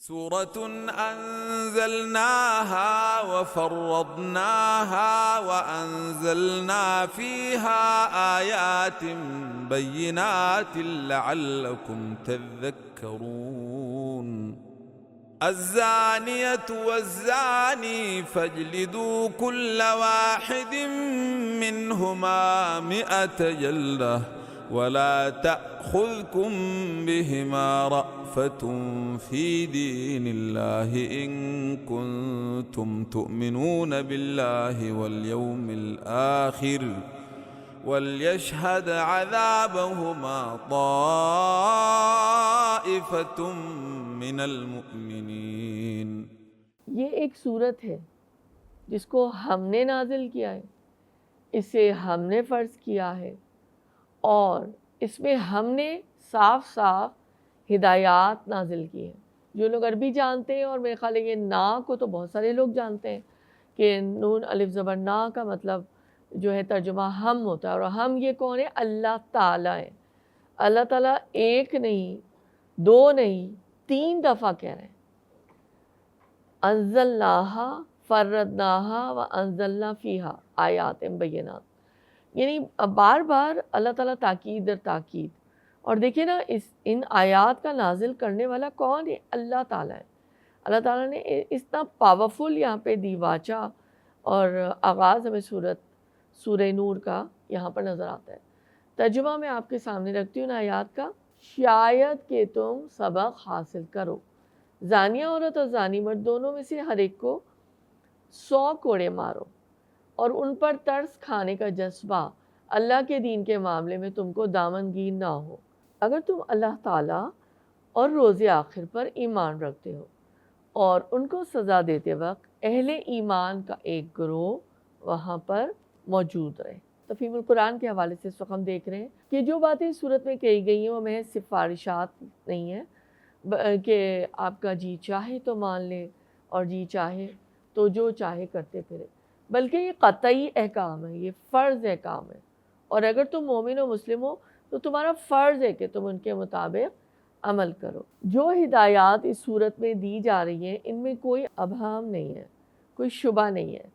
سورة أنزلناها وفرضناها وأنزلنا فيها آيات بينات لعلكم تذكرون الزانية والزاني فاجلدوا كل واحد منهما 100 جلدة ولا تأخذكم بهما رأفة في دين الله إن كنتم تؤمنون بالله واليوم الآخر وليشهد عذابهما طائفة من المؤمنين۔ یہ ایک صورت ہے جس کو ہم نے نازل کیا ہے، اسے ہم نے فرض کیا ہے، اور اس میں ہم نے صاف صاف ہدایات نازل کی ہیں۔ جو لوگ عربی جانتے ہیں، اور میرے خیال ہے یہ نا کو تو بہت سارے لوگ جانتے ہیں کہ نون الف زبر نا کا مطلب جو ہے ترجمہ ہم ہوتا ہے، اور ہم یہ کون ہے؟ اللہ تعالیٰ ہے۔ اللہ تعالیٰ ایک نہیں، 2 نہیں، 3 دفعہ کہہ رہے ہیں انزلناہا فرضناہا وانزلنا فیہا آیات بینات، یعنی بار بار اللہ تعالیٰ تاکید در تاکید۔ اور دیکھیں نا، ان آیات کا نازل کرنے والا کون ہے؟ اللہ تعالیٰ ہے۔ اللہ تعالیٰ نے اتنا پاورفل یہاں پہ دی واچا، اور آغاز ہمیں سورہ نور کا یہاں پر نظر آتا ہے۔ ترجمہ میں آپ کے سامنے رکھتی ہوں ان آیات کا۔ شاید کہ تم سبق حاصل کرو، زانیہ عورت اور زانی مرد دونوں میں سے ہر ایک کو 100 کوڑے مارو، اور ان پر ترس کھانے کا جذبہ اللہ کے دین کے معاملے میں تم کو دامنگیر نہ ہو، اگر تم اللہ تعالیٰ اور روز آخر پر ایمان رکھتے ہو۔ اور ان کو سزا دیتے وقت اہل ایمان کا ایک گروہ وہاں پر موجود رہے۔ تفہیم القرآن کے حوالے سے اس وقت ہم دیکھ رہے ہیں کہ جو باتیں اس صورت میں کہی گئی ہیں وہ محض سفارشات نہیں ہیں کہ آپ کا جی چاہے تو مان لے اور جی چاہے تو جو چاہے کرتے پھرے، بلکہ یہ قطعی احکام ہے، یہ فرض احکام ہے، اور اگر تم مومن و مسلم ہو تو تمہارا فرض ہے کہ تم ان کے مطابق عمل کرو۔ جو ہدایات اس صورت میں دی جا رہی ہیں ان میں کوئی ابہام نہیں ہے، کوئی شبہ نہیں ہے،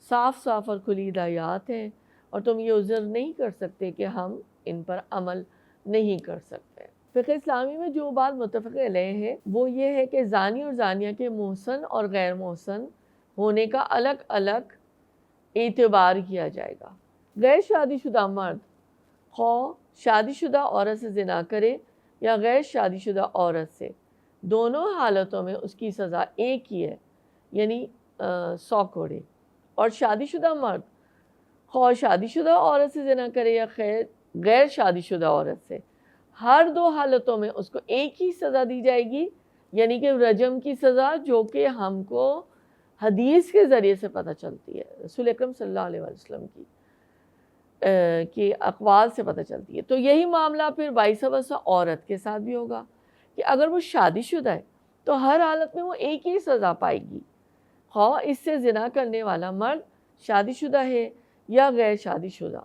صاف صاف اور کھلی ہدایات ہیں، اور تم یہ عذر نہیں کر سکتے کہ ہم ان پر عمل نہیں کر سکتے۔ فقہ اسلامی میں جو بات متفق علیہ ہے وہ یہ ہے کہ زانی اور زانیہ کے محسن اور غیر محسن ہونے کا الگ الگ اعتبار کیا جائے گا۔ غیر شادی شدہ مرد خواہ شادی شدہ عورت سے زنا کرے یا غیر شادی شدہ عورت سے، دونوں حالتوں میں اس کی سزا ایک ہی ہے، یعنی 100 کوڑے۔ اور شادی شدہ مرد خواہ شادی شدہ عورت سے زنا کرے یا غیر شادی شدہ عورت سے، ہر 2 حالتوں میں اس کو ایک ہی سزا دی جائے گی، یعنی کہ رجم کی سزا، جو کہ ہم کو حدیث کے ذریعے سے پتہ چلتی ہے، رسول اکرم صلی اللہ علیہ وسلم کی اقوال سے پتہ چلتی ہے۔ تو یہی معاملہ پھر وائس ورسا عورت کے ساتھ بھی ہوگا کہ اگر وہ شادی شدہ ہے تو ہر حالت میں وہ ایک ہی سزا پائے گی، خواہ اس سے زنا کرنے والا مرد شادی شدہ ہے یا غیر شادی شدہ،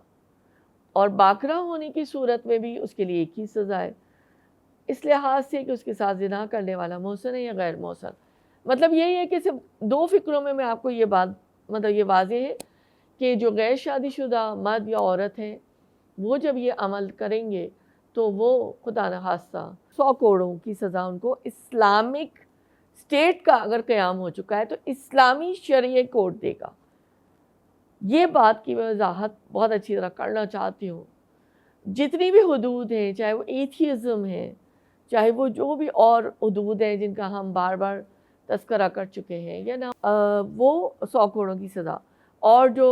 اور باکرہ ہونے کی صورت میں بھی اس کے لیے ایک ہی سزا ہے، اس لحاظ سے کہ اس کے ساتھ زنا کرنے والا محسن ہے یا غیر محسن۔ مطلب یہی ہے کہ صرف 2 فکروں میں آپ کو یہ بات یہ واضح ہے کہ جو غیر شادی شدہ مرد یا عورت ہیں وہ جب یہ عمل کریں گے تو وہ خدا نخواستہ 100 کوڑوں کی سزا ان کو اسلامک اسٹیٹ کا اگر قیام ہو چکا ہے تو اسلامی شرعی کوڈ دے گا۔ یہ بات کی میں وضاحت بہت اچھی طرح کرنا چاہتی ہوں۔ جتنی بھی حدود ہیں، چاہے وہ ایتھیزم ہے، چاہے وہ جو بھی اور حدود ہیں جن کا ہم بار بار تذکرہ کر چکے ہیں، یا نہ وہ 100 کوڑوں کی سزا، اور جو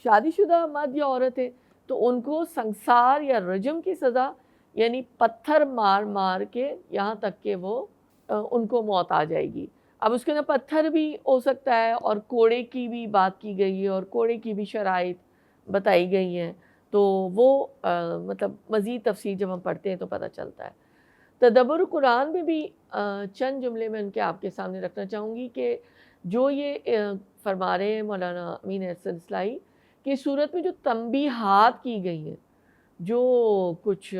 شادی شدہ مرد یا عورت ہے تو ان کو سنسار یا رجم کی سزا، یعنی پتھر مار مار کے یہاں تک کہ وہ ان کو موت آ جائے گی۔ اب اس کے اندر پتھر بھی ہو سکتا ہے، اور کوڑے کی بھی بات کی گئی ہے، اور کوڑے کی بھی شرائط بتائی گئی ہیں۔ تو وہ مطلب مزید تفصیل جب ہم پڑھتے ہیں تو پتہ چلتا ہے. تدبر قرآن میں بھی چند جملے میں ان کے آپ کے سامنے رکھنا چاہوں گی کہ جو یہ فرما رہے ہیں مولانا امین احسن اصلاحی کہ اس صورت میں جو تنبیہات کی گئی ہیں، جو کچھ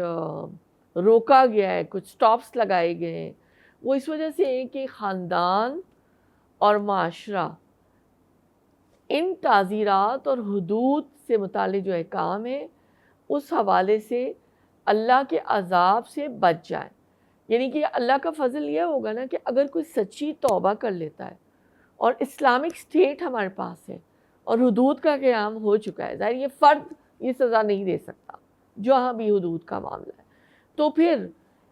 روکا گیا ہے، کچھ سٹاپس لگائے گئے ہیں، وہ اس وجہ سے ہے کہ خاندان اور معاشرہ ان تعزیرات اور حدود سے متعلق جو احکام ہے اس حوالے سے اللہ کے عذاب سے بچ جائیں. یعنی کہ اللہ کا فضل یہ ہوگا نا کہ اگر کوئی سچی توبہ کر لیتا ہے اور اسلامک اسٹیٹ ہمارے پاس ہے اور حدود کا قیام ہو چکا ہے، ظاہر یہ فرد یہ سزا نہیں دے سکتا جہاں بھی حدود کا معاملہ ہے، تو پھر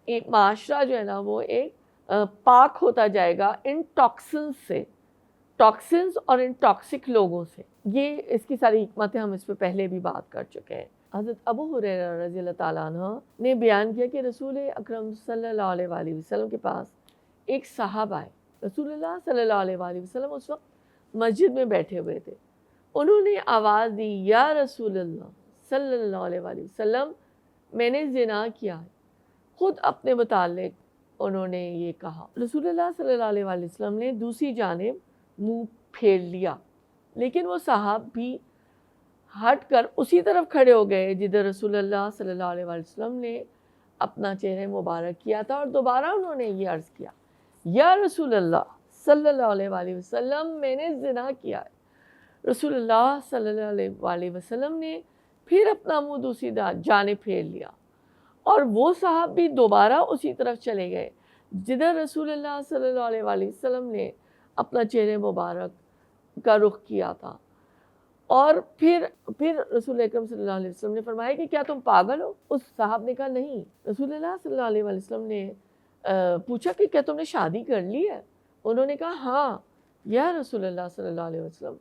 ایک معاشرہ جو ہے نا وہ ایک پاک ہوتا جائے گا ان ٹاکسنز سے، ٹاکسنز اور ان ٹاکسک لوگوں سے. یہ اس کی ساری حکمتیں ہم اس پہ پہلے بھی بات کر چکے ہیں. حضرت ابو ہریرہ رضی اللہ تعالیٰ عنہ نے بیان کیا کہ رسول اکرم صلی اللہ علیہ وآلہ وسلم کے پاس ایک صاحب آئے. رسول اللہ صلی اللہ علیہ وآلہ وسلم اس وقت مسجد میں بیٹھے ہوئے تھے. انہوں نے آواز دی، یا رسول اللہ صلی اللہ علیہ وآلہ وسلم، میں نے زنا کیا ہے. خود اپنے متعلق انہوں نے یہ کہا. رسول اللہ صلی اللہ علیہ وآلہ وسلم نے دوسری جانب منہ پھیر لیا، لیکن وہ صاحب بھی ہٹ کر اسی طرف کھڑے ہو گئے جدھر رسول اللہ صلی اللہ علیہ وآلہ وسلم نے اپنا چہرہ مبارک کیا تھا، اور دوبارہ انہوں نے یہ عرض کیا، یا رسول اللہ صلی اللہ علیہ وآلہ وسلم، میں نے زنا کیا ہے. رسول اللہ صلی اللہ علیہ وآلہ وسلم نے پھر اپنا منہ دوسری جانب پھیر لیا، اور وہ صاحب بھی دوبارہ اسی طرف چلے گئے جدھر رسول اللہ صلی اللہ علیہ وآلہ وسلم نے اپنا چہرہ مبارک کا رخ کیا تھا. اور پھر رسول اکرم صلی اللہ علیہ وسلم نے فرمایا کہ کیا تم پاگل ہو؟ اس صاحب نے کہا نہیں. رسول اللہ صلی اللہ علیہ وسلم نے پوچھا کہ کیا تم نے شادی کر لی ہے؟ انہوں نے کہا ہاں یا رسول اللہ صلی اللہ علیہ وسلم.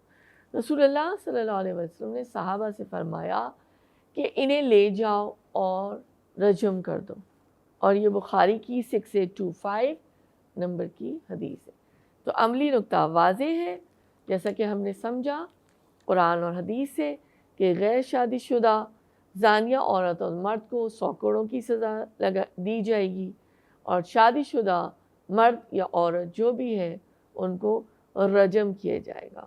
رسول اللہ صلی اللہ علیہ وسلم نے صحابہ سے فرمایا کہ انہیں لے جاؤ اور رجم کر دو. اور یہ بخاری کی 6825 نمبر کی حدیث ہے. تو عملی نقطہ واضح ہے، جیسا کہ ہم نے سمجھا قرآن اور حدیث سے، کہ غیر شادی شدہ زانیہ عورت اور مرد کو 100 کوڑوں کی سزا دی جائے گی، اور شادی شدہ مرد یا عورت جو بھی ہے ان کو رجم کیا جائے گا.